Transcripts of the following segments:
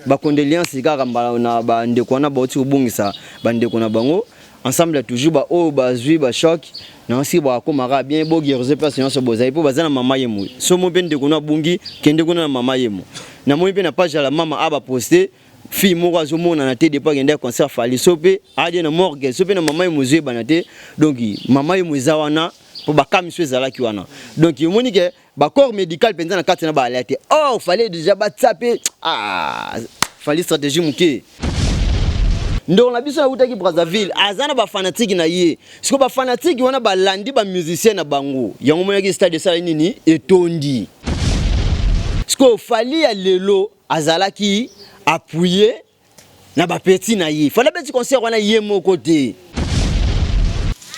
ba condoléances kaka na ba ndeko na ba oti bungisa ba ndeko na bango ensemble toujours ba o ba zui ba choc na si ba ko mara bien bo guerre personne so bozai po bazana mama yemu so mo ben ndeko na bungi kende ko na mama yemu na mo pe na page la mama aba poster fille moko azomona na te de pas gender concert Fally sope ade na morgue sope na mama yemu zui banate donc mama yemu zawana pour ba kamiso ezalaki wana donc yomoni ke ba corps médical penza na kati na ba alerte oh fallait déjà ba taper fallait stratégie muke ndo na biso utaki Brazzaville azana ba fanatique na ye siko ba fanatique wana ba landi ba musicien na bango yango moyaki stade sala nini etondi siko Fally ya lelo azalaki appuyer na ba petit na ye fallait petit concert wana ye moko te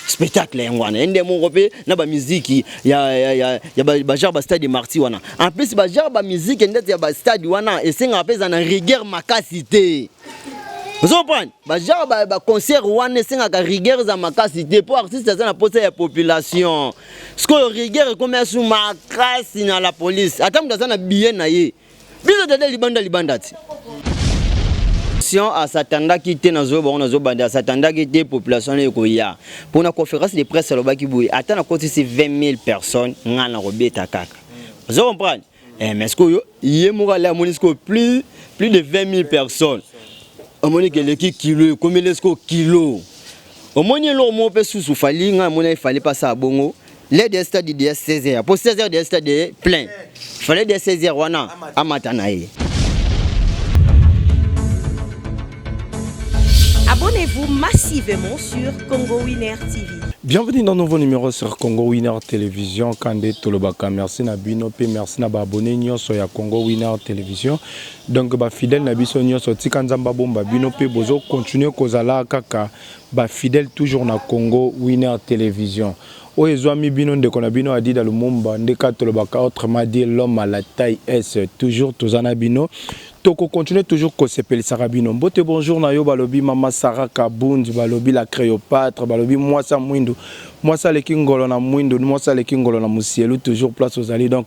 spectacle ngwana ende moko pe na ba musique ya ba genre ba stade Marty wana en plus ba genre ba musique ndeti ya ba stade wana esenga peza na rigueur makasi te. Vous comprenez? Ba genre ba concert wana esenga ka rigueur za makasi te pour artiste za na posa ya population. Ce que rigueur comme sous makasi na la police. Atam za na billet na ye. Biso tete libanda ti. À s'attendre qui était dans zo banda s'attendre qui était population ekoya pour une conférence de presse le baki boui attend à côté c'est 20 000 personnes ngana robeta kaka vous comprenez mais ce que yemura la monisco plus de 20 000 personnes au moni que le kilo comme les kilo au moni lo mo pe sous Fally nga mona il fallait pas ça bongo les des stades de 16h pour 16h des stades plein fallait des 16h wana amatanaye. Abonnez-vous massivement sur Congo Winner TV. Bienvenue dans un nouveau numéro sur Congo Winner Télévision. Kande Tolobaka, merci na bino pe merci na ba abonné nyonso ya Congo Winner Télévision. Donc ba fidèle na biso nyonso tikanzamba bomba bino pe bozo continuer kozala kaka ba fidèle toujours na Congo Winner Télévision. Oezwami bino ndeko na bino Adida Lumumba ndeka Tolobaka autrement dit l'homme à la taille S toujours tozana bino. Toko continue toujours ko sepeli sarabino mbote bonjour na yo balobi mama Sarah Kabundu balobi la Cléopâtre balobi moi sa mwindu moi sa leki ngolo na mwindu moi sa leki ngolo na musielu toujours place aux alliés donc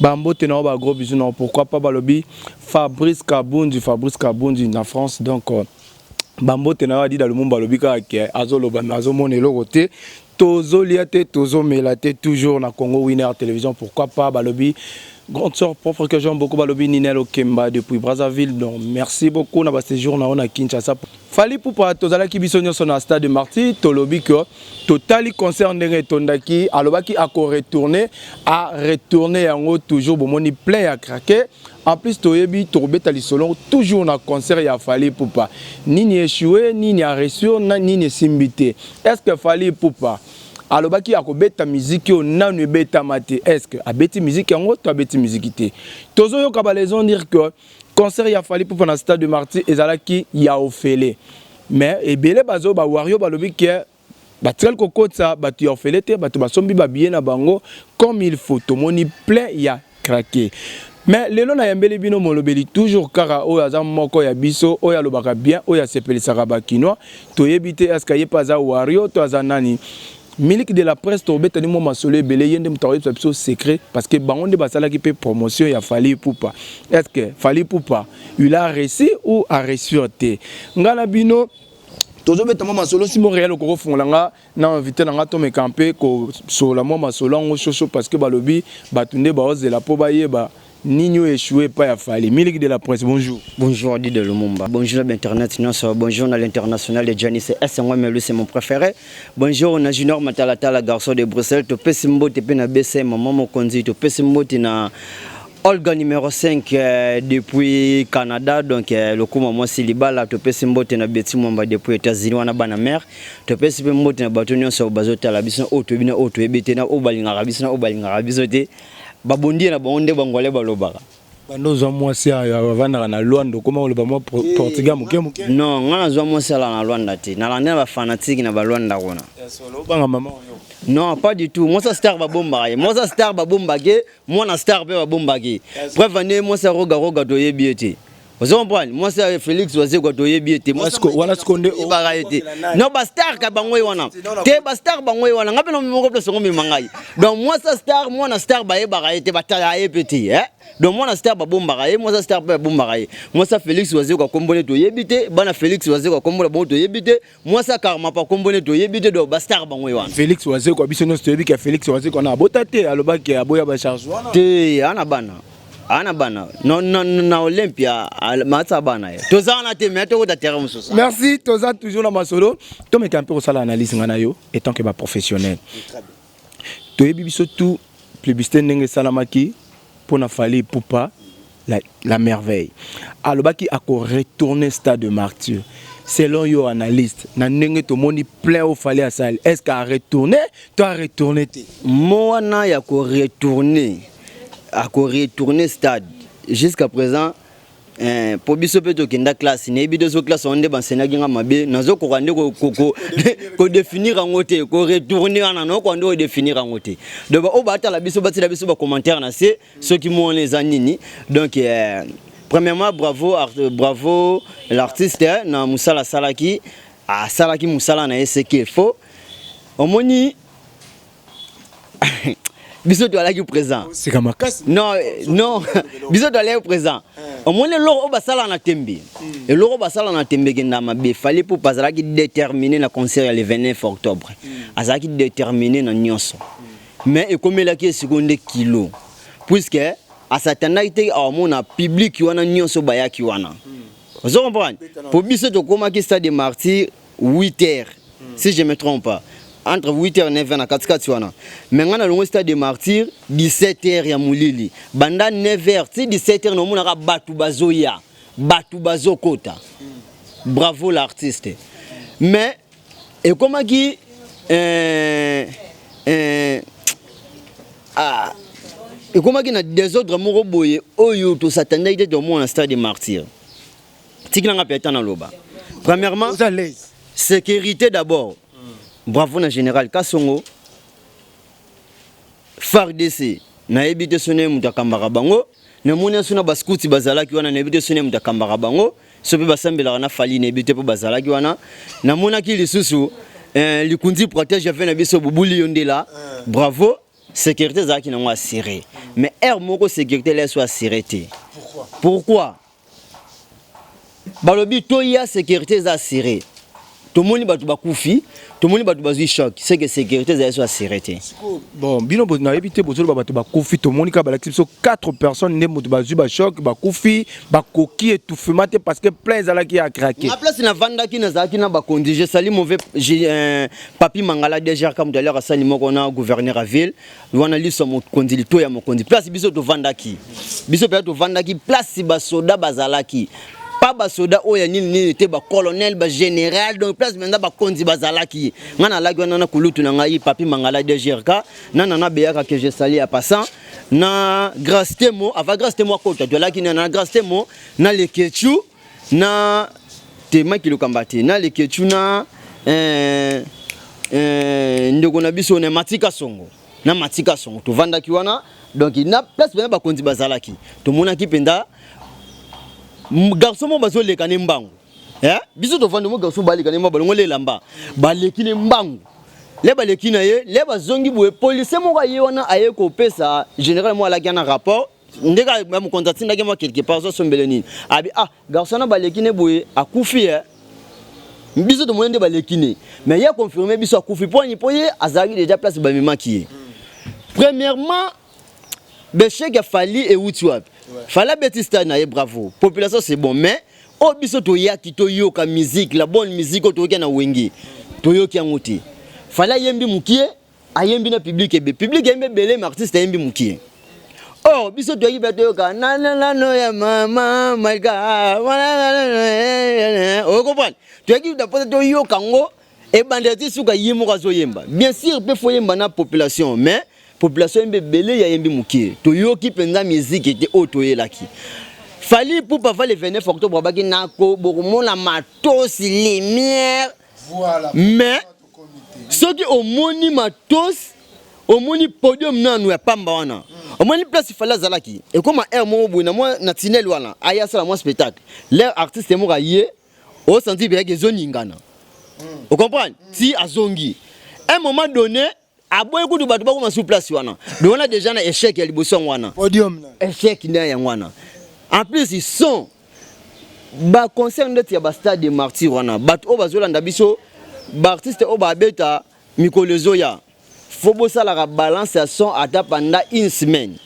ba mbote na ba gros bisous non pourquoi pas balobi Fabrice Kabundu na France donc ba mbote na Adida Lumumba balobi ka ke azoloba nazo monelo côté tozo liate tozo melate toujours na Congo Winner Télévision pourquoi pas balobi grande sœur propre que j'aime beaucoup balobi Ninel Okemba depuis Brazzaville donc merci beaucoup na ba séjour na on a Kinshasa Fally Ipupa tozala ki biso nyonso na stade Marty tolobi que totali concert ndenge tondaki alobaki ako retourner yango toujours bomoni plein ya craquer en plus toyebi tobeta lisolo toujours na concert ya Fally Ipupa nini échoué nini a reçu nini simbité est-ce que Fally Ipupa alobaki akobeta musique o nanu beta mate est-ce que abeti musique yango to abeti musique te tozo yo kabalaison dire que concert ya Fally Ipupa na stade de Marty ezalaki ya ofele mais ebele bazo ba wario balobi ke batel kokotsa batu ya ofele te batu basombi ba bien na bango comme il faut tomoni plein ya craquer mais lelo na yambeli bino molobeli toujours kara oya za moko ya biso oya lobaka bien oya sepeli saraba kinois toyebite est-ce que yepa za wario to za nani Milik de la presse tobeta ni mo masolo ebele yende mutawe biso secret parce que bangonde basala ki pe promotion ya Fally Ipupa est-ce que Fally Ipupa il a réussi ou a réussi ngana bino tozo beta mo masolo si mo réel ko fungolanga na invité na to me camper ko so la mo masolo ngo chocho parce que balobi batunde ba ozela po ba yeba Nino échoué pas à Fally. Milik de la presse, bonjour. Bonjour Adida Lumumba. Bonjour à l'internet, bonjour à l'international de Gianni, c'est mon préféré. Bonjour à Junior Matalata, la garçon de Bruxelles. Tu peux simbo te pena BC, maman mon conduit. Tu peux simbo na Olga numéro 5 depuis Canada, donc le coup moi célibat là. Tu peux simbo te na Betty Mwamba depuis États-Unis, on a bana mère. Tu peux simbo te na Batonion sur Bazota la bison auto bina auto ebete na obalinga rabisona obalinga rabisote. Babondi na bonde bangole balobaka bando zo mwasi ya vanda na Luanda koma oloba mo Portugal muke non ngana zo mwasi la na Luanda te na landa ba fanatique na ba Luanda kona solo banga mama yo non pas du tout moi ça star ba bomba ye moi ça star ba bomba ke moi na star pe ba bomba ke preuve ne moi ça roga to yebiete Vous comprenez? Moi c'est Félix Oazé quoi toyebi était moi wana skonde non ba star ka bango wana te ba star bango wana ngape no moko place ngo mimangai donc moi ça star moi na star ba yeba été batala ye petit donc moi na star ba bomba ka moi ça star ba bomba ka moi ça Félix Oazé quoi kombone toyebi te bana Félix Oazé quoi kombone bon toyebi te moi ça karma pas kombone toyebi te do ba star bango wana Félix Oazé quoi biso no toyebi ka Félix Oazé quoi na botate aloba ki aboya ba charge wana te ana bana non na Olympia matsa bana tozana te mais to ta terrain mususa. Merci toza toujours na masolo to me camper sala analyse ngana yo étant que ba professionnel to yebi biso tout plébiscite ndenge salamaki pour na fali poupa la merveille alobaki ako retourner stade de Martyr selon yo analyste na ndenge to moni plein au fallait à salle est-ce qu'a retourner toi retourner te moi na ya ko retourner à retourner stade jusqu'à présent pour biso peto kenda classe ne bido so classe onde bansena kinga mabe nazo ko kande ko définir en côté ko retourner en no ko ndo définir en côté donc o bata la biso batila biso ba commentaire na c'est ceux qui m'ont les anini donc premièrement bravo l'artiste na Musala Salaki a Salaki Musala na ce qu'il faut omoni biso to alaki présent c'est comme non biso to alaki présent au moins le loro basala na tembe et loro basala na tembe kenda mabe fallait pour pasala qui déterminer na concert le 29 octobre azaki déterminer na nyonso mais et comme la qui seconde kilo puisque à satana été à mon public wana nyonso bayaki wana vous comprenez pour biso to koma ki stade de Martyr 8h si je me trompe pas entre 8h et 9h na 4 wana mais ngana longo stade de Martyr 17h ya mulili banda 9h si 17h no mona ka batu bazoya batu bazokota bravo l'artiste mais et comment qui et comment qui na des autres moko boye oyo to satanda ite to mona stade de Martyr tikanga peta na loba premièrement sécurité d'abord. Bravo na général Kasongo FARDC na ebite sonné mutakambaka bango na mona suna baskuti bazalaki wana na ebite sonné mutakambaka bango sope basambela na fali na ebite po bazalaki wana na mona ki lisusu likundi protège fait na biso bubuli yondela bravo sécurité zaki na moi assuré mais air moko sécurité là soit assuré. Pourquoi balobi to ya sécurité za assuré tout le monde va koufi, tout le monde va choc. C'est que sécurité est assurée. Bon, bien on a évité pour tout le monde va koufi, tout le monde va l'activité 4 personnes ne va choc, va koufi, va coquille et tout fumate parce que plein zala qui a craqué. La place na vanda qui na zaki na ba condige sali mauvais papi mangala déjà comme de l'heure sali moko na gouverneur à ville, on a liste mon condili to ya mon condi. Place biso to vanda ki. Biso peut to vanda ki place ba soda bazalaki. Pas basoda oya nini te ba colonel ba général donc place maintenant ba konzi bazalaki ngana la gwana na kulutu na ngai papi mangala de GRK na beyaka que je sali à passant na grâce temo avant grâce temo kota to la ki na grâce temo na le kechu na te makilo kambati na le kechu na ndeko na biso na matika songo to vanda ki wana donc na place maintenant ba konzi bazalaki to mona ki penda garçon mo bazo leka ne mbangu biso to vanda mo garçon baleka ne mbangu ngole lamba baleki ne mbangu le baleki na ye le bazongi boye police mo ka ye wana aye ko pesa général mo ala kana rapport ndeka mo contacter ndaki mo quelque part so sombele nini abi garçon na baleki ne boye akufi biso to mo ndé baleki ne mais ya confirmer biso akufi po ye azaki déjà place ba memaki premièrement Bechek a fallu et où tu as. Fallait Betista na bravo. Population c'est bon mais au biso to ya kito yo ka musique la bonne musique to na wengi. To yo ki ngoti. Fallait yembi mukie ayembi na public ebe. Public yembe belé mais artiste yembi mukie. Oh biso to yi beto ka na no ya mama my god. Oh comprendre. Tu as dit d'après to yo kango e bandati suka yimo ka zo yemba. Bien sûr peut faut yemba na population mais population belé ya yembi mukie to yoki penza musique était otoyelaki fali pour pas le 29 octobre baki nako bokomona matos lumière voilà mais ceux qui au moni matos au moni podium nanu ya pamba wana au moni place fala zalaki et comme air mo bu na moi na tinel wana aya sala moi spectacle l'air artiste mo ka yé au senti bien que zone ngana vous comprenez si azongi un moment donné aboye kutu batu ba ko sous place wana donc on a déjà un échec ya liboso wana podium na échec na ya wana en plus ils sont ba concert net ya ba stade de martyr wana batu o bazolanda biso ba artiste o ba beta mikolezo ya faut bosser la balance à son à pendant une semaine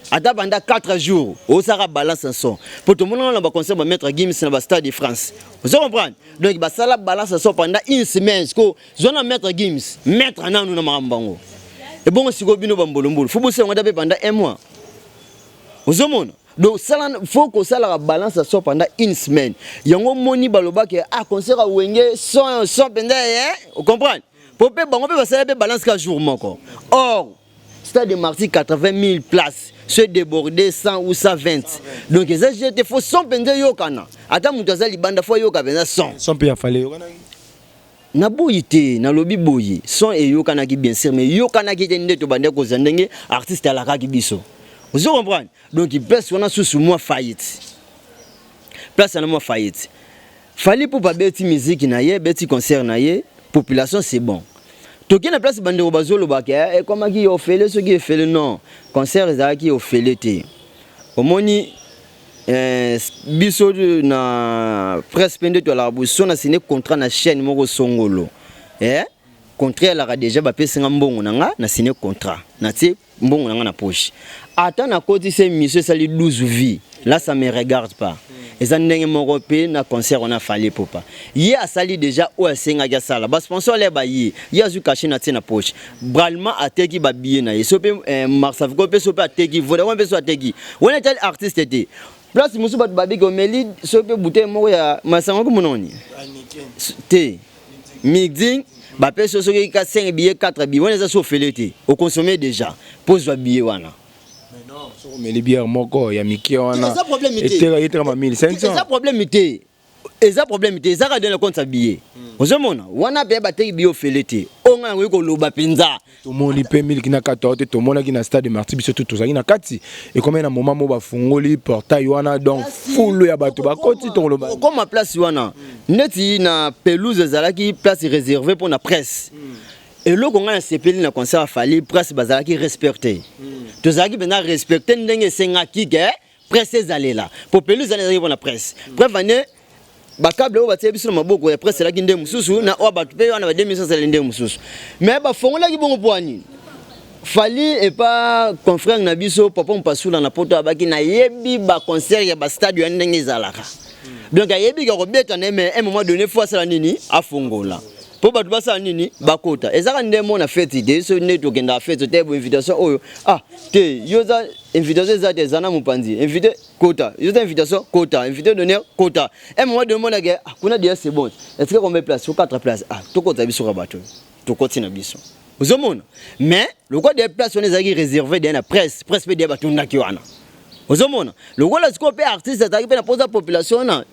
à pendant 4 jours au ça balance à son pour tout le monde on va concert ba mettre Gims na ba stade de France vous comprenez donc ba ça la balance à son pendant une semaine ko zona mettre Gims mettre nanu na mambango et bon si go bino bambolombolo faut bosser on a pendant un mois vous comprenez donc ça faut que ça la balance à son pendant une semaine yango moni baloba ke a concert a wenge 100 pendant vous comprenez pour pe bango pe ça balance 4 jours moko or stade de Marty 80 000 places se déborder 100 ou 120 donc ça j'étais faut 100 pendant yo kana ata mutu azali banda faut yo ka pendant 100 pe ya fallait yo kana na boyité na lobi boyi 100 et yo kana ki bien sûr mais yo kana ki tende to bande ko zandenge artiste ala ka ki biso vous comprenez donc il place on a sous moi faillite place na moi faillite fallait pour pas beti musique na ye beti concert na ye population c'est bon toki na place bande ko bazolo ba ke et comment qui ofele ce qui fait le non concert za ki ofele te omoni biso na presse pende to la buso na signé contrat na chaîne moko songolo contrat la déjà ba pesa mbongo nanga na signé contrat na ti mbongo nanga na poche attends na côté c'est monsieur sali 12 vies là ça me regarde pas et ça ndenge moko pe na concert on a fallu papa yi a sali déjà o asenga ya sala ba sponsor le ba yi azu caché na tina poche bralma ateki ba billet na yeso pe marsav ko pe so pe ateki voda on pe so ateki on est tel artiste était place musu bat babi ko meli so pe bouteille moko ya masango ko mononi te mixing ba pe so ki ka 5 billets 4 billets on est so felete au consommer déjà pose ba billet wana mais les bières moko ya miki wana ça problème était et ma 1500 ça problème était et ça problème était ça donne le compte sa billet ozomona wana pe ba te billet felete onga ngo ko loba penza to moni pe 1000 kina 14 to mona kina stade de Marty biso tout ça kina kati et comme na moment mo ba fungoli portail wana donc full ya bato ba koti to loba comme ma place wana neti na pelouse zalaki place réservée pour la presse et le qu'on a sepeli na concert fallait presse bazalaki respecter to zaki bena respecter ndenge senga ki ke presse zalela pour pelouse zalaki pour la presse prévane ba câble o batie biso maboko ya presse la kinde mususu na o batu pe wana ba 2500 ndenge mususu mais ba fongola ki bongo poani fallait et pas confrère na biso papa mpasula na poto abaki na yebi ba concert ya ba stade ya ndenge zalaka donc yebi ka robeta na mais un moment donné fois ça nini afongola pour batu basa nini bakota ezaka ndemo na fête idée so ne to kenda fête te bo invitation oyo te yoza invitation za te zana mupanzi invité kota yoza invitation kota invité d'honneur kota un moment donné mona ke kuna dia c'est bon est-ce que combien place sur 4 places to kota biso ka bato to koti na biso ozomona mais le quoi des places on ezaki réservé dans la presse pe dia bato ndaki wana ozomona le quoi la scope artiste ezaki pe na posa population na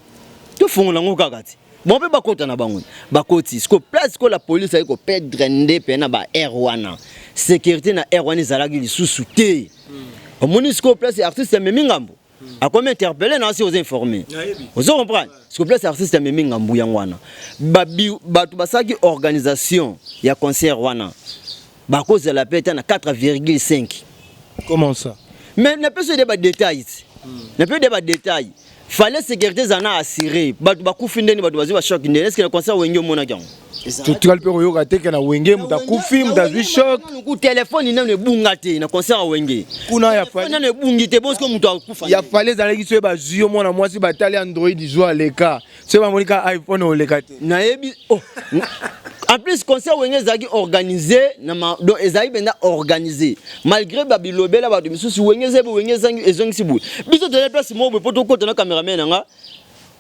to fongola ngo kakati bon pe bakota na bango bakoti sko place ko la police ayiko perdre ndé pe na ba R1 sécurité na R1 ezalaki lisusu te omoni sko place artiste memi ngambo a comme interpeller na si aux informer vous comprenez sko place artiste memi ngambo yangwana batu basaki organisation ya concert wana bakoza la peta na 4,5 comment ça mais ne peut se débat détails ne peut débat détails fallait sécurité zana assurer batu bakufi ndeni batu bazi ba choc ndeni est-ce que le concert wenge mona kyango tu alpe ko yoka teke na wenge mutakufi mutazwi choc ku téléphone na ne bunga te na concert wenge kuna ya fallait na ne bungi te parce que mutu akufa ya fallait zalaki so ba zuyo mona mwasi batali Android joa leka so ba monika iPhone o leka te na yebi en plus concert wenge zaki organisé na donc ezali benda organisé malgré babilobela ba misusu wenge zebo wenge zangi ezongi sibu biso de place mo be poto kota na cameraman nga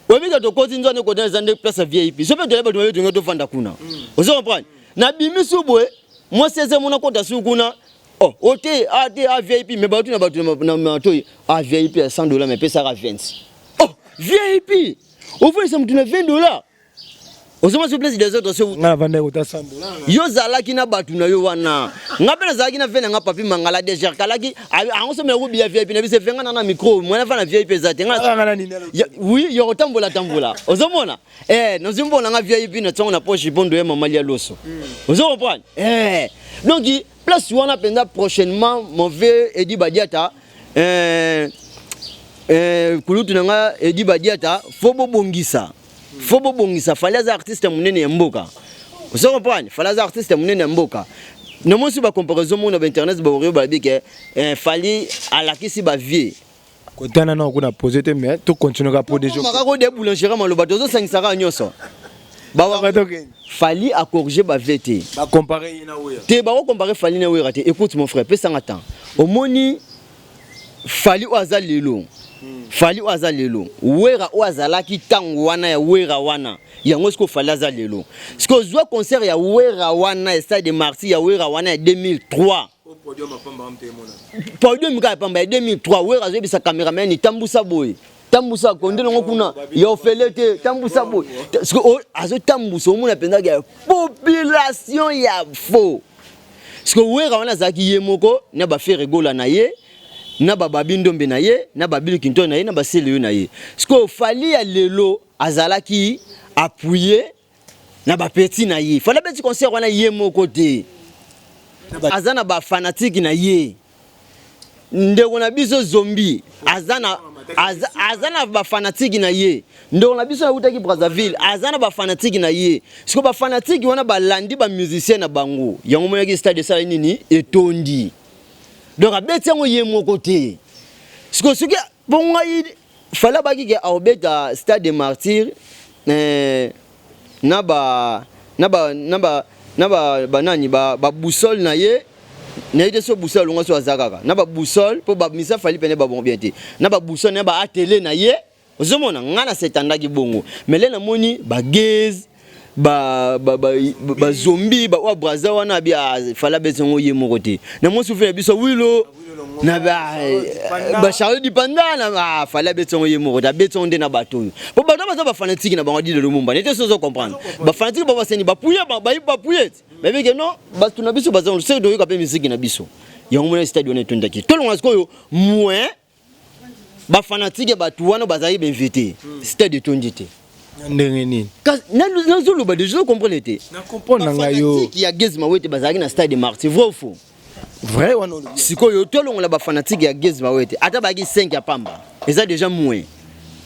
webika to koti nzane ko dans zande place VIP so pe de ba to to vanda kuna ozo comprendre na bimisu boy moi 16 mona kota su kuna ote a VIP mais ba tu na mato a VIP à $100 mais pesa ka 20 VIP au fait ça me donne $20 Ozoma sur place des autres sur nga vanda ko tasambo yo zalaki na batu na yo wana ngapela zalaki na vena nga papi mangala déjà kalaki ango so me ko bien VIP na bise fenga na micro mwana fa na VIP zate nga oui yo tambola ozomona nozimbona nga VIP na tsongo na poche bondo ya mama ya loso ozomona donc place wana penda prochainement mon vieux Edi Badiata kulutu nga Edi Badiata fobo bongisa fallait les artistes munene mboka vous comprenez fallait les artistes munene mboka no mo si ba comparaison mon internet ba ori ba bike fallait ala kisi ba vie kotana na ko na poser te mais to continuer ka pour des jours maka ko de boulangerie maloba tozo sangisaka nyoso ba wa fallait à corriger ba VT ba comparer na oya te ba ko comparer fallait na oya te écoute mon frère pesa ngata omoni fallait oaza lelo fali waza lelo wera wazala ki tangu wana ya wera wana yango siko fali waza lelo siko zwa concert ya wera wana ya Stade Martyrs ya wera wana ya 2003 podium ka pamba ya 2003 wera zo bisa cameraman ni tambusa boy tambusa kondelo ngokuna ya ofelete tambusa boy siko azo tambusa omuna penza ya population ya faux siko wera wana zaki yemoko na ba faire rigola na ye na bababi ndombe na ye na babili kinto na ye na basele na ye siko fali ya lelo azalaki appuyer na ba petit na ye fala beti concert wana ye moko te azana ba fanatique na ye ndeko na biso zombie azana ba fanatique na ye ndeko na biso utaki Brazzaville azana ba fanatique na ye siko ba fanatique wana balandi ba musicien na bango yango monaki stade sala nini etondi. Donc à bête on y est mon côté. Ce que bon il fallait pas qu'il y a Stade Martyrs na ba banani ba boussole na ye na ite so boussole on so azakaka na ba boussole po ba misa fallait peine ba bon bien te na ba boussole na ba atélé na ye ozomona ngana setandaki bongo mais là na moni ba gaze ba zombie ba wa braza wana bia fala bezongo ye mokoti na mo souffle biso wilo na ba Charles du Panda na fala bezongo ye mokoti betonde na bato po bato ba fanatique na bango di le Lumumba n'était sans comprendre ba fanatique ba seni ba pouye ba pouye mais que non ba tuna biso ba zongo c'est do yo ka pe musique na biso yango mona stade on etondaki to longa sikoyo moins ba fanatique ba tuwana bazali ben invité stade etondite ndengeni nazolo ba déjà comprendre te na comprendre nga yo qui ya Gezma wete bazaki na Stade Martyrs vrai ou faux vrai wana sikoyo tolongo la ba fanatique ya Gezma wete ata baki 5 ya pamba eza déjà moins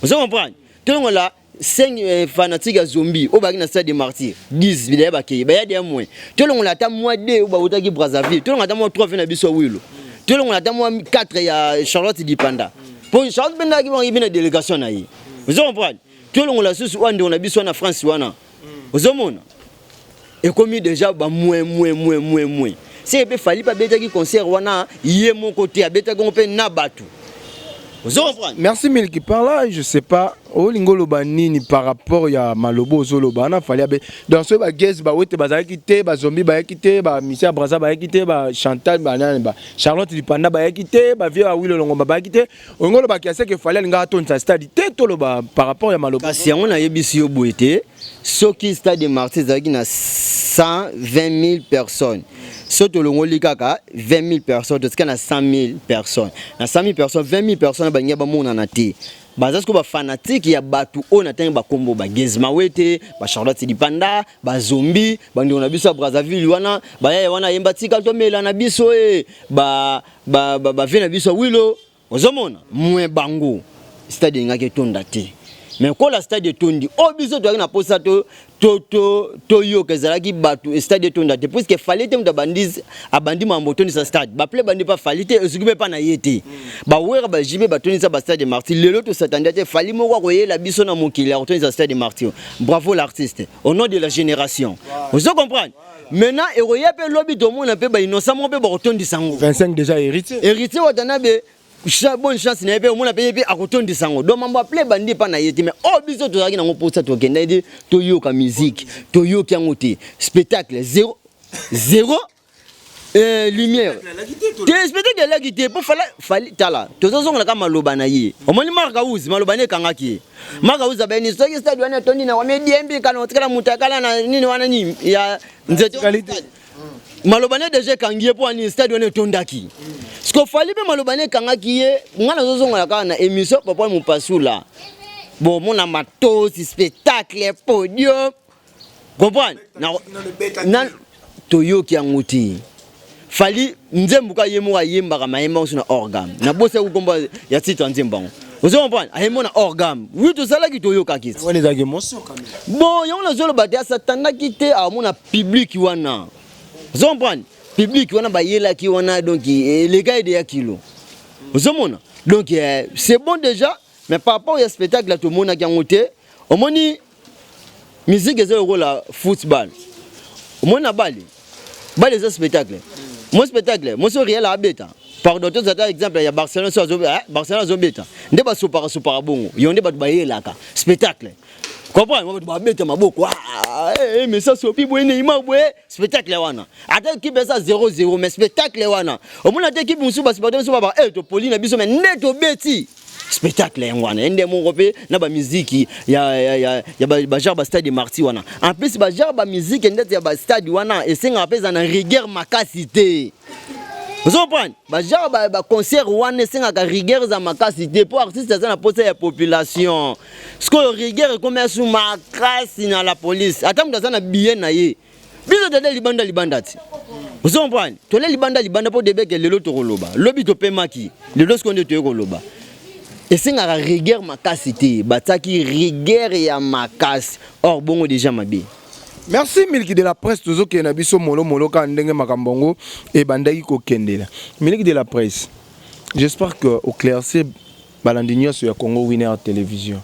vous comprenez tolongo la 5 fanatiques ya zombie o baki na Stade Martyrs 10 bidaya bakeye ba ya de moins tolongo la ata moi 2 o ba utaki Brazzaville tolongo ata moi 3 fe na biso wilo tolongo la ata moi 4 ya Charlotte du Panda pour Charlotte Panda ki ba ibina délégation na yi vous comprenez tolongo la susu wande on a biso na France wana ozomona et comme déjà ba moins c'est pe fali pa beta ki concert wana yé mon côté abeta ko pe na batu ozomona merci Milky par là je sais pas o lingolo banini par rapport ya malobo zoloba na fali abe dans ce ba guest ba wete bazaki quitté ba zombie ba quitté ba Michel Braza ba quitté ba Chantal ba ba Charlotte Lipanda ba quitté ba vieux Awilo Longo ba quitté o ngolo ba kiase que fali nga tonsa stade te toloba par rapport ya malobo kasi on a yebisi yo boete soki Stade Martyrs zaki na 120 000 personnes soto longo likaka 20 000 personnes tosika na 100 000 personnes na 100 000 personnes 20 000 personnes ba ngeba mona na te bazasko ba fanatique ya batu ona tanga ba kombo ba Gezma wete ba Charlotte Lipanda ba zombie ba ndona biso Brazzaville wana ba ya wana yemba tika to mela na biso ba vena biso wilo ozomona mwe bango stade ngake tonda te mais ko la stade tondi obiso to na posa to yo kezalaki batu stade tonda te puisque fallait te mtabandise abandi mambo tondi sa stade ba ple bandi pa fallait esukibe pa na yete ba wera ba jibe ba tondi sa ba Stade Martyrs lelo to s'attendait te fallait mo ko yela biso na mokili tondi sa Stade Martyrs bravo l'artiste au nom de la génération vous comprenez maintenant eroya pe lobi to mona pe ba innocent mo pe ba tondi sango 25 déjà héritier watana be bonne chance na pe mona pe akotondi sango do mambo appelé bandi pa na yeti mais biso to zaki na ngoposa to kenda ndi to yoka musique to yoka ngote spectacle 0 lumière te spectacle la gité pour fallait tala tozozonga la kama loba na ye omoni marka uzi maloba ne kangaki marka uzi abeni so stade wana tondi na wame diembi kana otikala mutakala na nini wana nyi ya nzeto maloba ne déjà kangiye pour ani stade wana tondaki sko fallait be maloba ne kangaki ye ngana zozonga la kana émission papa mu pasula bon mona matosi spectacle podium comprendre na toyoki yanguti fali nzembuka yemoka yembaka mayemba osuna orgam na bose kukomba ya titre nzembango ozo comprendre ayemo na orgam oui to sala ki toyoka kiti on est émotion quand même bon yona zolo badia satana kite amona public wana ozo comprendre public wana bayela ki wana donc les gars de yakilo ozo mona donc c'est bon déjà mais par rapport au spectacle tout mona ki ngote omoni musique ezoko la football omona bali les spectacles mon spectacle moi sur réel à beta pardon tous ça exemple il y a Barcelone zo beta nde ba super bongo yonde ba bayelaka spectacle comprends ba beta maboko mais ça sopi boine imabwe spectacle wana ata ki besa 0-0 mais spectacle wana omona te ki musu ba spectacle so ba to polina biso mais neto beti spectacle ngwana ende mon repé na ba musique ya ba genre ba stade marti wana en plus ba genre ba musique ndete ya ba stade wana esenga pesa na rigueur makasité vous comprenez ba genre ba concert wana esenga ka rigueur za makasité pour artiste za na poser ya population sko rigueur comme sous makasi na la police atam za na billet na ye biso de libanda ti vous comprenez to le libanda pour debeke lelo to koloba lobi to pemaki lelo ce qu'on est to koloba et c'est la rigueur makasité bataki rigueur ya makas or bongo déjà mabe merci miliki de la presse toujours que na biso molo ka ndenge makambongo et bandaki ko kendela miliki de la presse j'espère que au claircir balandinyo sur Congo Winner télévision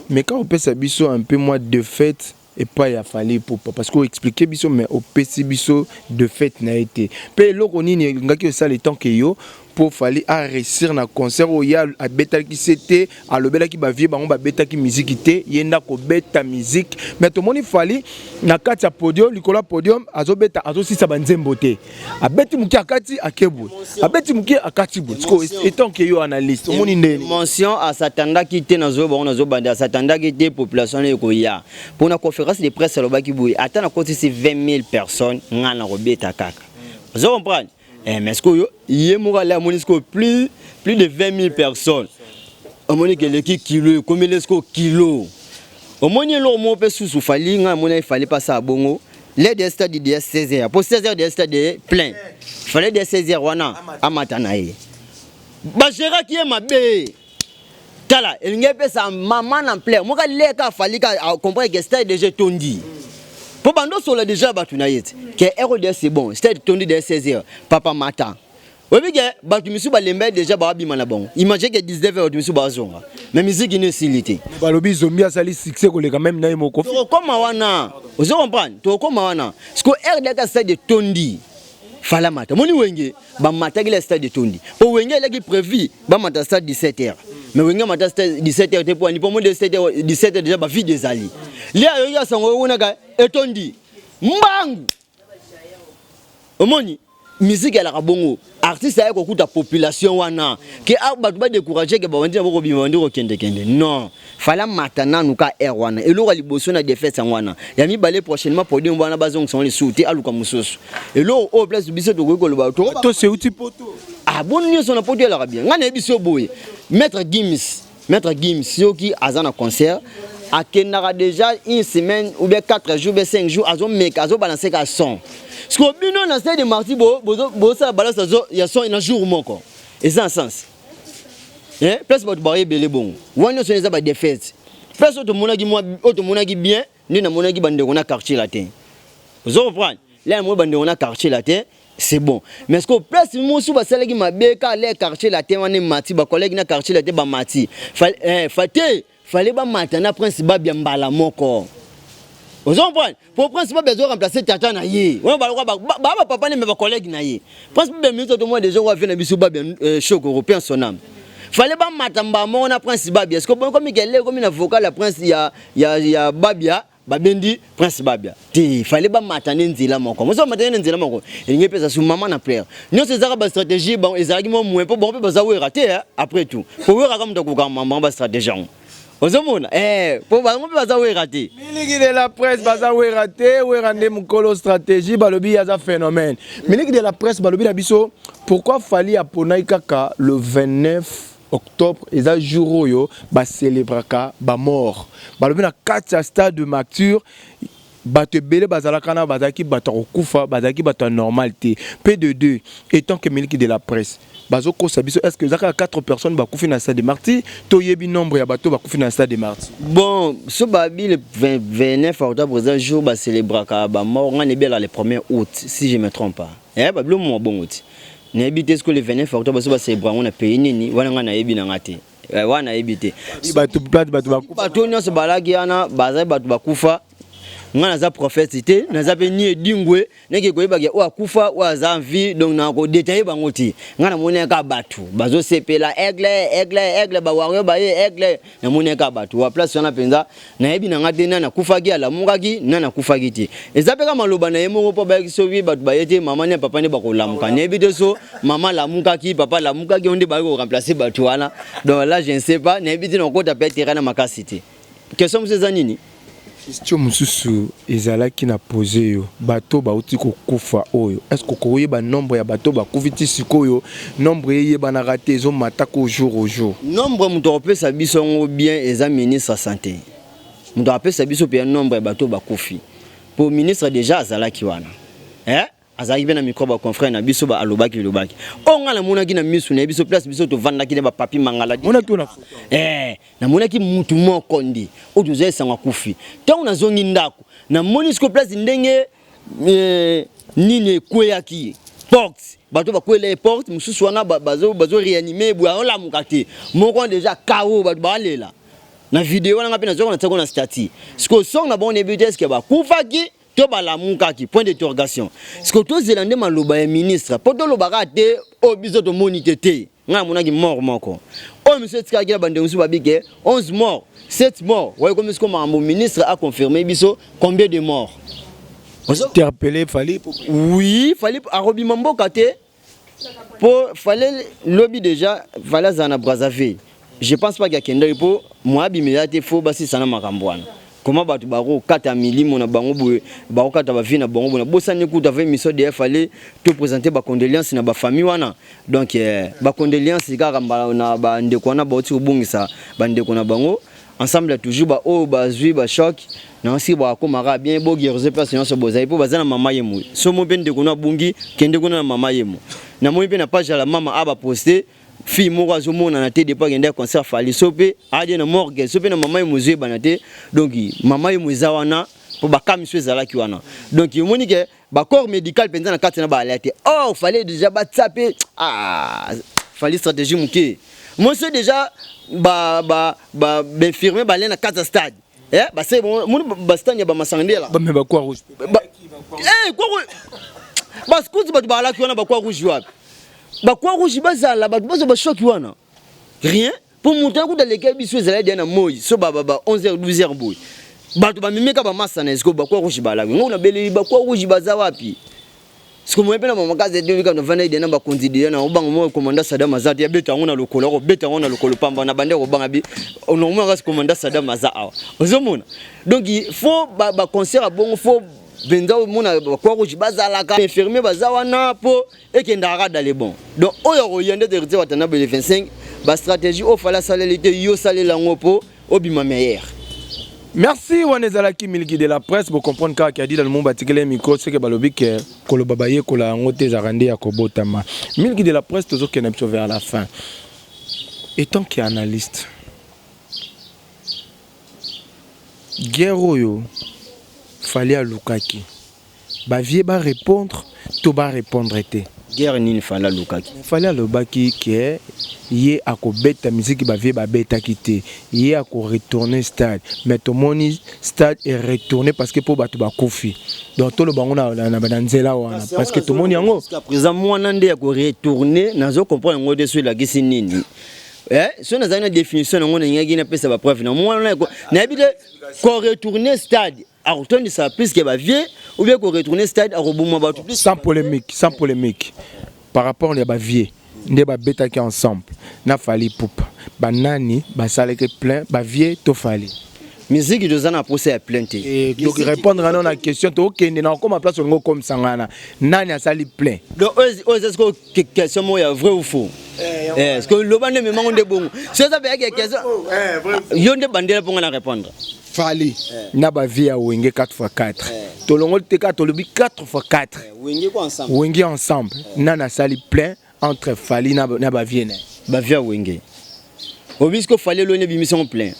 mais quand on peut sa biso un peu moins de fête et pas ya fallait pour parce qu'on expliquer biso mais au PC biso de fête n'a été pe loko nini ngaki ça le temps que yo pour fallait à réussir na concert au ya a beta qui c'était à lobela qui ba vie ba on ba beta qui musique té yenda ko beta musique mais tout monde fallait na kati ya podium likola podium azo beta azo si sa banzembo té a beti muki akati akebu a beti muki akati bu parce que étant que yo analyste on ndeni mention à satanda qui té na zo ba on zo banda satanda qui té population ko ya pour na conférence de presse loba ki boui attend na côté c'est 20 000 personnes ngana ko beta kaka vous comprenez. Mais est-ce que y a plus de 20 000 personnes? On m'a dit que l'équipe kilo, combien est-ce que kilo? On m'a dit que il fallait pas ça à Bongo. Les des stades de 16h. Pour 16h, des stades plein. Il fallait des 16h à Matanaï. Bajera qui est ma bé. Tala, il n'y a pas ça maman en plein. Moi, il fallait comprendre que le stade déjà tondi. Pour bando sur le déjà batunaït que ROD c'est bon stade tondi de 16h papa matin oui que batu misu ba lembe déjà ba bima na bon imagine que 19h misu ba zonga mais musique ne silité ba lobi zombie asali succès ko le quand même na moko to koma wana vous comprenez to koma wana parce que ROD stade de tondi fala mata moni wenge ba mata ki le stade de tondi o wenge il est prévu ba mata stade 17h mais wenge mata stade 17h te pour ni pour moi de 17h déjà ba vie des ali lia yo ya sango wona ga etondi mbangu omoni musique ya la bongo artiste ya ko kuta population wana ke ba ba décourager ke ba wandi ba ko bima wandi ko kende non fala matana nuka air wana elo liboso na défaite wana ya mi balé prochainement pour dire wana bazong sont les souter aluka musoso elo au place biso to ko loba to c'est outil poto ah bon ni son poto la bien ngana biso boye maître Gims yoki azana concert a kenara déjà une semaine ou bien 4 jours ou 5 jours azo balancer ka son parce que bino na stade de marti bo ça balance ya son na jour moko et ça en sens place ba barrer belé bon wano so za ba défaite place to monaki bien ni na monaki bande on a quartier latin vous comprenez là moi bande on a quartier latin c'est bon mais ce que place moi sous ba salaki mabeka les quartier latin wana mati ba collègue na quartier latin ba mati fallait pas maintenant prince babia mbala moko vous comprenez pour prince babia zo remplacer tata na ye on ba papa ne me ba collègue na ye prince babia minute to moi déjà on va venir biso babia choc européen son âme fallait pas matamba mona prince babia est-ce que bon comme il est comme une vocal la prince ya babia babendi prince babia ti fallait ba matane nzela moko mo so matane nzela moko elingi pesa su maman na plaire nyo c'est ça ba stratégie bon ezalaki mo moins po bon pe baza we raté après tout ko we raka mutako ka maman ba stratégie ozomona po ba mo pe baza we raté miliki de la presse baza we raté we rande mukolo stratégie balobi ya za phénomène miliki de la presse balobi na biso pourquoi fallait aponai kaka le 29 octobre eza jour oyo ba célébraka ba mort balobi na 4 stade de Macture bato ebele bazalaka na bazaki bato kokufa bazaki bato normalité P2 étant que miliki de la presse bazo ko sabiso est-ce que zaka 4 personnes bakufi na stade de Martyr to yebi nombre ya bato bakufi na stade de Martyr bon ce babi le 29 octobre eza jour ba célébraka ba mort ngane bela le 1er août si je me trompe pas bablo mo bon août na ebité ce que le 29 octobre so ba célébrer on a pays nini wana ngana yebi na ngate wana ebité bato bakufa bato nyonso balaki ana bazai bato bakufa ngana za prophète te na za pe ni edingwe neke koyeba ke o akufa o za envie donc na ko détailler bango ti ngana moneka bato bazo sepela aigle ba wario ba aigle na moneka bato wa place wana penza na yebi na ngate na kufa ki ala mungaki na kufa ki ti ezapeka maloba na yemo po ba ki sobi bato ba yete mama ne papa ne ba ko lamuka ne yebi so mama lamuka ki papa lamuka ki onde ba ko remplacer bato wana donc là je ne sais pas ne yebi na ko ta pe terrain na makasité question monsieur zanini question mususu ezalaki na poser yo bato bauti kokufa oyo est-ce que koyeba nombre ya bato bakufiti sikoyo nombre yeba na raté zo matako jour au jour nombre muto opesa biso ngo bien eza ministre santé muto opesa biso pe nombre ya bato bakufi pour ministre déjà azalaki wana azalaki pe na micro ba confrère na biso ba alobaki lobaki onga na monaki na misu na biso place biso to vandaki na ba papi mangala mona to na na monaki mutu moko ndi o tuze sanga kufi tant na zongi ndako na monisco place ndenge nini kweyaki porte bato ba kwele porte mususu wana bazo réanimer bwa ola mukati moko déjà KO bato balela na vidéo na ngapena zoko na tsako na stati siko song na bon débuté est-ce que ba kufaki to balamukaki point d'interrogation ce que tous zelande maloba ya ministre poto lobaka te o biso to monité te nga monaki mort moko o monsieur tikaki bande musu babike 11 morts 7 morts ouais comme ce que mon ministre a confirmé biso combien de morts interpellé fallait oui fallait arobi mamboka te pour fallait lobby déjà fallait zana Brazzaville je pense pas qu'il y a kenda pour moi bimilate faut basi sana makambwana comment batu baro kata milimo na bango boye baro kata ba vie na bango na bosani kuta va émission de fallait te présenter ba condoléances na ba famille wana donc ba condoléances kaka na ba ndeko na ba ti obungisa ba ndeko na bango ensemble toujours ba o ba zui ba choc na aussi ba ko mara bien bo guerre personne so bozai po bazana mama yemu so mo ben ndeko na bungi kende ko na mama yemu na mo pe na page la mama aba poster fille moko azomona na te de pas gender concert fali sope ade na morgue sope na mama yemuzwe banate donc mama yemuza wana po bakamiso ezalaki wana donc yomoni ke ba corps médical penza na kati na ba alerte oh fallait déjà ba taper fallait stratégie muke moi c'est déjà ba infirmier ba na kati stade ba c'est bon mon ba stade ba masangela ba me ba quoi rouge quoi ba scout ba balaki wana ba quoi rouge wapi bakwa rouge bazala bato ba choc wana rien pour monter ku daleka biso ezala dia na moi so ba 11h 12h boy bato ba mimeka ba massa na esko bakwa rouge bala ngona bele bakwa rouge baza wapi siko mo epena mama kaze de bika no vana ide na ba konzidia na obanga mo commandant Saddam Azad ya beta ngona lokolo ko beta ngona lokolo pamba na bande ko banga bi ono mo ngas commandant Saddam Azad ozomona donc il faut ba concert bon faut benza mona kwa rouge bazalaka infirmier bazawana po ekendara dans les bons donc oyo yende de rete watana be 25 ba stratégie o fala salelité yo salela ngopo obima meilleur. Merci Wanezalaki Miliki de la presse pour comprendre qu'il a dit dans le monde batikele micro c'est que balobi que kolobabaye kola ngote zarande ya kobotama Miliki de la presse toujours qu'on est vers la fin étant qui analyste Guerroyo fallait à Lukaki ba vie ba répondre to ba répondre était guerre ni fallait Lukaki fallait à Lubaki que yé a ko beta musique ba vie ba beta quitté yé a ko retourner stade mais to moni stade est retourné parce que pour batu ba kofi donc to le bango na banzela wana parce que to moni yango jusqu'à présent moi nande ya ko retourner nazo comprendre ngo de sur la gisi nini so na zana définition ngo na ngaki na pesa ba preuve na moi na ko na bide ko retourner stade à retourner ça plus que vieux ou bien qu'on retourner stade à rebondir bateau plus sans polémique par rapport à vieux ne ba beta qui ensemble n'a fallu poupa banani ba salé que plein ba vieux to fallait musique de zana procès à plainte et donc répondre à la question to OK na comme place ngo comme sangana nani a sali plein donc est-ce que question moi vrai ou faux est-ce que le bande me manque de bon c'est ça que question yonde bandela pour na répondre fallait na ba vie à wenge 4x4 to longo te ka to lobi 4x4 wenge ensemble nana sali plein entre fallait na ba vie ba vie wenge obisque fallait l'one bimission plein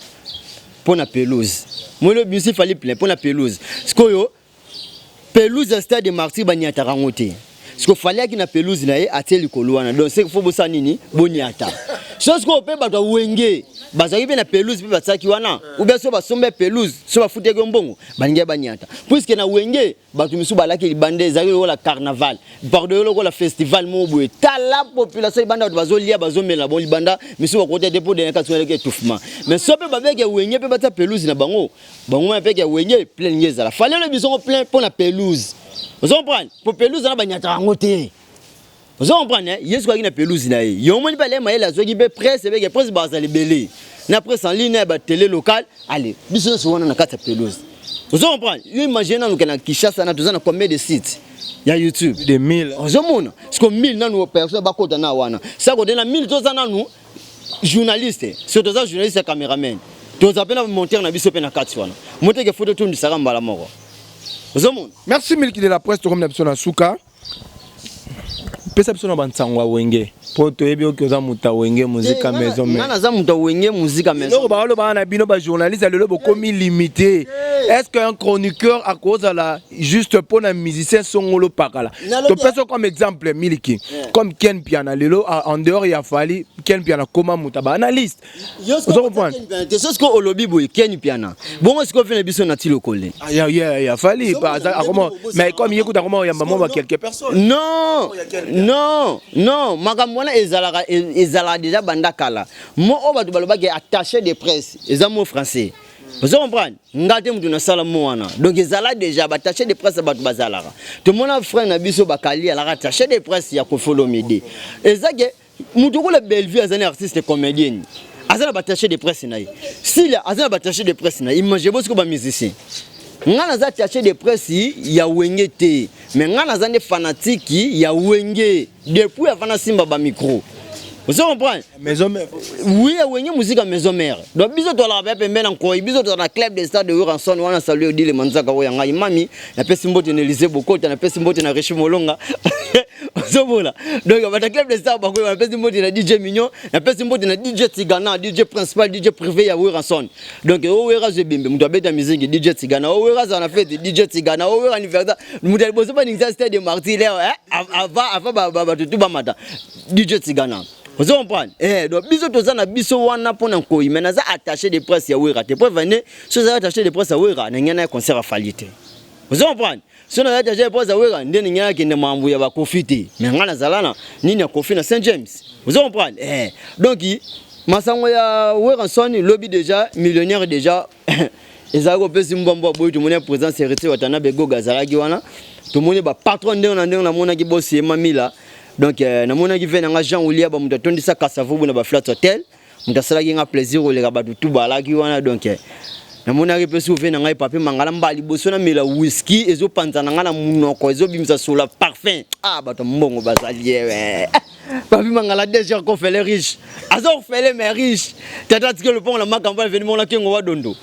pour la pelouse. Moi le bus il fallait plein pour la pelouse. Ce que yo pelouse à stade de Martyr banyata rangote. Ce qu'il fallait qu'il na pelouse na a tel koloana. Donc c'est faut bossa nini bonyata. Chose qu'on peut ba wenge. Bazaki pe na pelouse pe batsaki wana. Ou bien so ba sombe pelouse, so ba fute gombongo, bangia banyata. Puisque na wenge ba tumisu balaki libande zaki la carnaval. Bordeaux la festival mo boye. Ta la population libanda bazolia bazomela bon libanda, misu ba côté dépôt de nakatuna ke touffement. Mais so pe ba veke wenge pe bata pelouse na bango. Bango pe ke wenge plein ngeza la. Fallait le bison plein pour la pelouse. Vous comprenez? Pour pelouse na banyata rangote. Vous comprenez? Yes quoi na pelouse na ye. Yo moni ba le maïla zo ki be presse be ke presse baza libelé. Na presse en ligne ba télé locale, allez, biso so wana na kata pelouse. Vous comprenez? Yo imagine na na Kinshasa na tozana combien de sites? Il y a YouTube des 1000. Vous comprenez? Parce que 1000 na nous personne ba kota na wana. Ça ko na 1000 tozana nous journalistes, surtout ça journalistes et caméraman. Tozapena monter na biso pe na kati wana. Monter ke photo tout ndisaka mbala moko. Vous comprenez? Merci Milki de la presse to comme na biso na suka. Pesa biso na bantangwa wenge. Poto ebi okoza muta wenge musique maison mais nana za muta wenge musique maison ba lo ba na bino ba journaliste le bokomi limité est-ce qu'un chroniqueur à cause à la juste pour un musicien songolo pakala to pesa comme exemple Miliki comme Ken Piana lelo en dehors il a fallu Ken Piana comment muta ba analyste vous comprenez c'est ce que olobi boy Ken Piana bon est-ce qu'on fait biso na ti lokole il a fallu comment mais comme il écoute comment il y a maman quelques personnes non makamona ezala déjà bandakala mo obatu balobaki attaché de presse eza mo français vous comprenez ngate mutu na sala mo wana donc ezala déjà attaché de presse batu bazalaka to mona frère na biso bakali ala attaché de presse ya kofolo midi ezake mutu ko le Bellevue azana artiste comédien azana attaché de presse na ye si la azana attaché de presse na imagine bosiko ba musicien ngana za attaché de presse ya wenge te mais ngana za ne fanatique ya wenge depuis avant simba ba micro. Vous comprenez? Maison mère. Oui, wenge musique maison mère. Donc biso to la pepe mena ko biso to na club de stade de Ranson wana saluer dit le manzaka wo yanga imami na pesi mbote na Élysée Bokota na pesi mbote na Richi Molonga. Zobola. Donc ba club de stade ba ko na pesi mbote na DJ Mignon na pesi mbote na DJ Tigana DJ principal DJ privé ya Ranson. Donc o wera zo bimbe muto beta musique DJ Tigana o wera za na fête DJ Tigana o wera anniversaire muto bozo ba ninja stade de Martyr avant ba tutu ba mata DJ Tigana. Vous comprenez? Donc biso tozana biso wana pona ko imena za attaché de presse ya wera te prévenez so za attaché de presse ya wera na ngana concert à falite. Vous comprenez? So na attaché de presse ya wera ndeni ngana kende mambu ya ba kofite mais ngana zalana nini ya kofi na Saint James. Vous comprenez? Donc masango ya wera soni lobby déjà millionnaire déjà ezako pesi mbombo boy to mona présence hérité watana bego gazalaki wana to mona ba patron ndenge na mona ki boss e mamila. Donc na mona ki vena nga Jean Olia ba muta tondisa Kasavubu na ba flat hotel muta sala ki nga plaisir o le ka ba tutu balaki wana donc na mona ki pesu vena nga papi mangala mbali boso na mela whisky ezo panzana nga na munoko ezo bimisa sola parfum ba to mbongo bazalié papi mangala déjà qu'on fait les riches azor fait les mais riches tata tike le pont la makamba événement la kengo wa dondo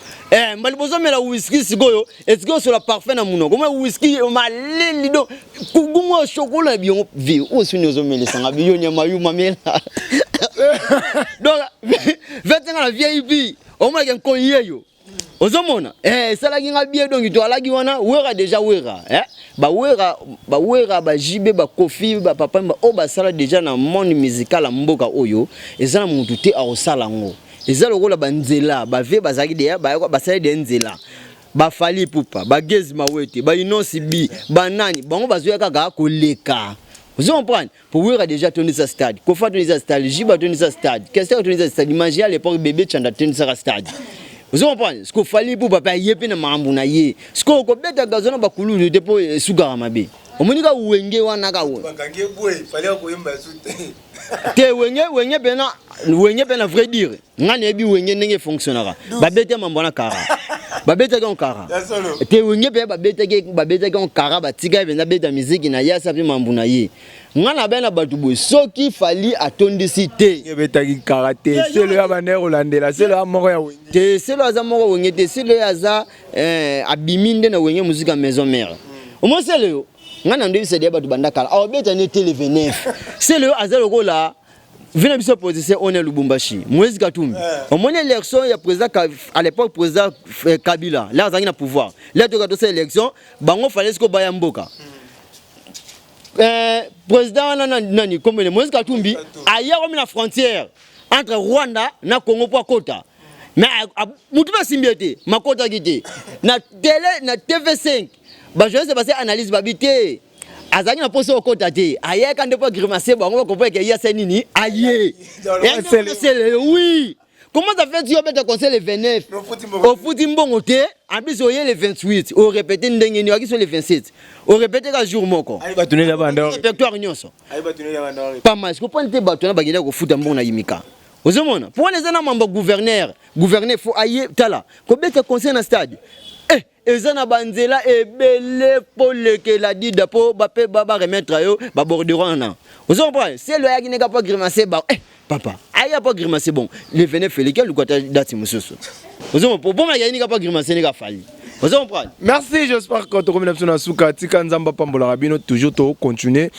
mbali boso mela whisky sikoyo esko sur la parfum na munoko ma whisky malili do kugumo chocolat bien vi o suni ozo mela sanga biyo nya mayu mamela donc vetenga la vieille o ma ken ko yeyo ozomona sala ki nga bien donc to ala ki wana wera déjà wera ba wera ba jibe ba kofi ba papa ba o ba sala déjà na monde musical ya mboka oyo ezana mutu te a osala ngo ezala lokola banzela ba ve bazaki de ba sala de nzela ba fali pupa ba gezi mawete ba inosi bi banani bango bazoya kaka koleka. Vous comprenez? Pour wera déjà toni sa stade kofa toni sa stade jiba toni sa stade qu'est-ce que toni sa stade imagine à l'époque bébé chanda toni sa stade Vous comprenez? Ce qu'il fallait pour papa yepe na mambu na ye. Ce qu'on beta gazona bakulu de depo sugara mabe. Omonika wenge wana ka wo. Bakange boy, fallait ko yemba sute. Te wenge pena vrai dire. Ngane bi wenge ndenge fonctionnera. Babete mambona kara. Babete kon kara. Te wenge pe babete kon kara batika bena beta musique na ya sapi mambu na ye. Ngana bena batu boy soki fali atondisi te. Betaki karaté, c'est le abaner holandais, c'est le amoro ya wenge. Te c'est le azamoro wenge te c'est le aza abiminde na wenge musique à maison mère. Au moins c'est le ngana ndebi c'est débat banda kala. A beta ne tele 29. C'est le azalo là. Venez biso position on est Lubumbashi. Moïse Katumbi. Au moins l'élection il y a président à l'époque président Kabila. Là azangi na pouvoir. Là to gato cette élection, bango fallait ce ko baya mboka. Président nani comme Moïse Katumbi ailleurs comme la frontière entre Rwanda na Congo pour Kota. Mais mutu ba simbiete makota gite. Na télé na TV5. Ba je sais passer analyse babité. Azangi na poso Kota te. Ailleurs quand de pas grimacer bango comprendre que il y a nini aïe. C'est oui. Comment ça fait tu as le conseil le 29 au fouti mbongo te en plus au le 28 au répéter ndenge ni aki sur le 27 au répéter ka jour moko Aïe ba tunela banda. répertoire nyonso Aïe ba tunela banda. pas mal ce que prendre te bato na bagenda ko futa mbongo na yimika ozomona pour les ana mambo gouverneur faut aïe tala ko beta conseil na stade ezana banzela ebele pour que la dit d'apo ba remettre yo ba borderon na ozomona c'est le yaki ne ka pas grimacer ba papa, il n'y a pas grimacer bon. Le venin fait lequel ou dati monsieur. Vous avez pour bon il n'y a pas grimacer n'est pas fallu. Vous comprenez? Merci, j'espère que tu as na suka tika nzamba pambola rabino toujours to continuer.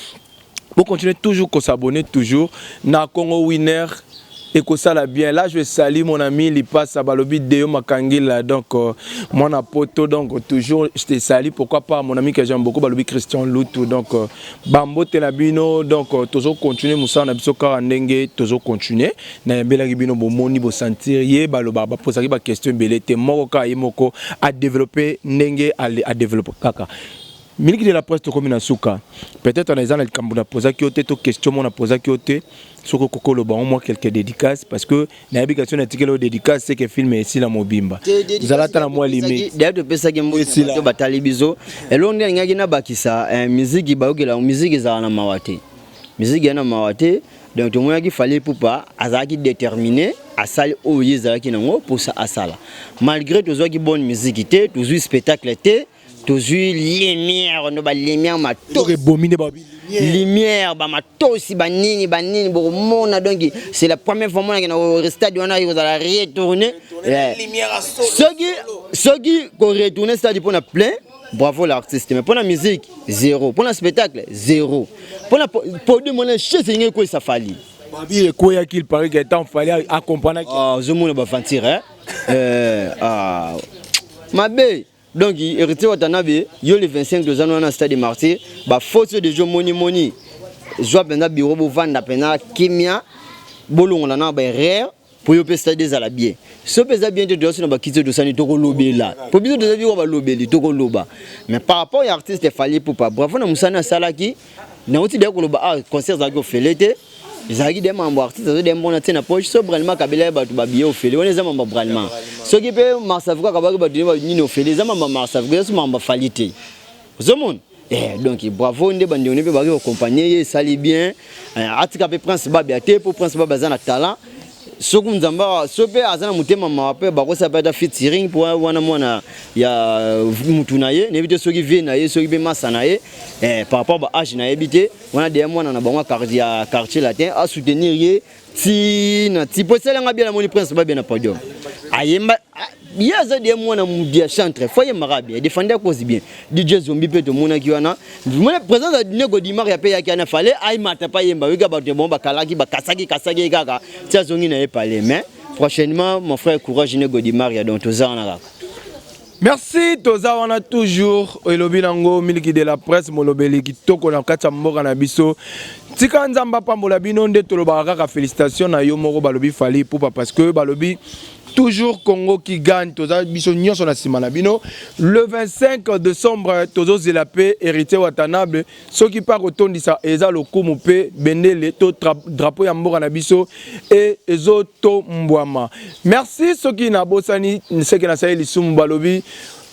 Pour continuer toujours qu'on s'abonner toujours na Congo Winner et que ça la bien. Là je vais saluer mon ami il passe à Balobi Deo Makangila donc mon apoto donc toujours je te salue pourquoi pas mon ami que j'aime beaucoup Balobi Christian Loutou donc Bambo Tenabino donc toujours continuer Moussa na biso karandenge toujours continuer na mbela bino bo moni bo sentir ye baloba ba poser ba question belete moko ka yemoko à développer ndenge à développer kaka. Miliki de la presse to comme na suka peut-être on a ezana kambuna poser ki ote to question mon a poser ki ote soko kokolo ba au moins quelques dédicaces parce que na éducation na tikelo dédicace c'est que film ici la mobimba zalata na moi limite d'ailleurs de pesa gembo to batali bizo elonde ngaki na bakisa musique ba ogela musique za na mawate musique na mawate donc to moya ki fallait pour pas azaki déterminé à sali oye zalaki nango pour ça asala malgré to zo ki bonne musique té to zo spectacle té toujours lumière no ba lumière ma to rebominer ba lumière ba ma to si banini bo mona donc c'est la première fois mona na stade on a eu la retourner lumière à sogi ko retourner stade pour na plein bravo l'artiste mais pour la musique zéro pour le spectacle zéro pour la produit mon chez c'est quoi ça fallait babi ko ya qu'il paraît que temps fallait accompagner je mon ba fantir mabe. Donc, il retire Watanabe, il y a le 25 de janvier dans le stade de Marseille, bah force de jeu moni. Je vois pendant bureau pour vendre pendant Kemia, bolon on a ben rare pour y opérer stade des alabiens. Ce pesa bien de dossier on va quitter de sanité au lobby là. Pour bien de on va lobby to ko loba. Mais par rapport à artiste il fallait pour pas. Bravo na musana salaki, na outi de ko loba concert za ko felete. Zagi des membres artistes des bons na poche sobrellement kabila ba to ba biye ofele on les membres bralement so ki pe marsavka ka ba ba ni ofele za membres marsavka so membres falité zomon donc bravo ndé bandi on pe ba accompagner sali bien atika pe prince ba biate pour prince ba bazana talent soku nzamba sope azana mutema mape ba ko sa pa featuring pour wana mwana ya mutuna ye nevite soki vie na ye soki pe masana ye par rapport ba âge na ebité wana de mwana na bango quartier latin à soutenir ye ti na ti posela nga bien la moni prince ba bien na podium ayemba yaza de mwana mudia chantre foye marabia défendre cause bien DJ Zombi pe to mona ki wana mona présence de Nego Dimar ya pe ya kana fallait ay mata pa yemba wika ba te bomba kalaki ba kasaki kaka tia zongi na parler mais prochainement mon frère courage Nego Dimar ya donc toza na kaka. Merci toza wana toujours elobi nango miliki de la presse molobeli kitoko na kati mboka na biso tika nzamba pambola bino nde tolobaka kaka félicitations na yo moko balobi fali pour parce que balobi toujours Congo qui gagne. Toza biso nyonso na simana bino. Le 25 décembre tozo zelapé héritier Watanabe. Ceux qui part otondisa eza lokumu pe bendele to drapeau ya mboka na biso et ezoto mbwama. Merci ceux qui na bosani ceux qui na saeli sumu balobi.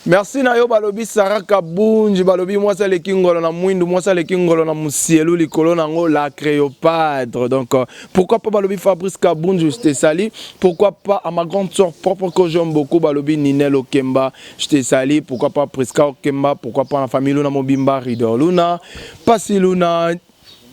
Merci na yo balobi Saraka Bunji balobi moi ça le kingolo na mwindu moi ça le kingolo na musielu likolo nango la Créopâtre. Donc pourquoi pas balobi Fabrice Kabunji je te sali, pourquoi pas à ma grande sœur propre que j'aime beaucoup balobi Ninel Okemba je te sali, pourquoi pas Priska Okemba, pourquoi pas la famille Luna Mobimba Ridor Luna Pasi Luna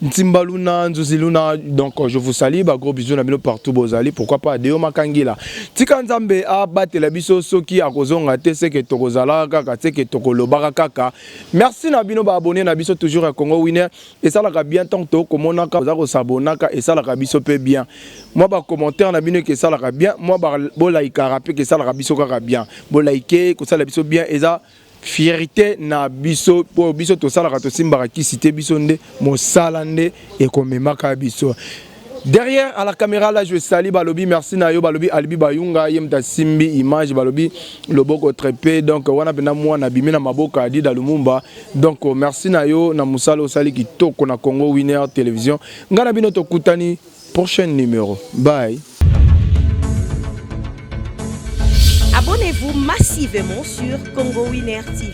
Ntimba Luna, Nzuzi Luna, donc je vous salue, gros bisous na bino partout bozali, pourquoi pas Deo Makangila. Tika Nzambe a battu la biso soki a kozonga te se ke tokozala kaka te ke tokoloba kaka. Merci na bino ba abonné na biso toujours à Congo Winner et ça la bien tant to komona ka za ko sabonaka et ça la biso pe bien. Moi ba commentaire na bino que ça la bien, moi ba bo like rapper que ça la biso kaka bien. Bo like que ça la biso bien et ça fierté na biso pour biso to sala to simbara ki cité biso nde mo salande et komemaka biso. Derrière à la caméra là je salue balobi merci na yo balobi Albi Bayunga yemta simbi image balobi loboko trepé donc wana bena moi na bimina maboka adi da Lumumba donc merci na yo na musalo sali kitoko na Congo Winner Télévision ngana bino to kutani prochain numéro bye. Abonnez-vous massivement sur Congo Winner TV.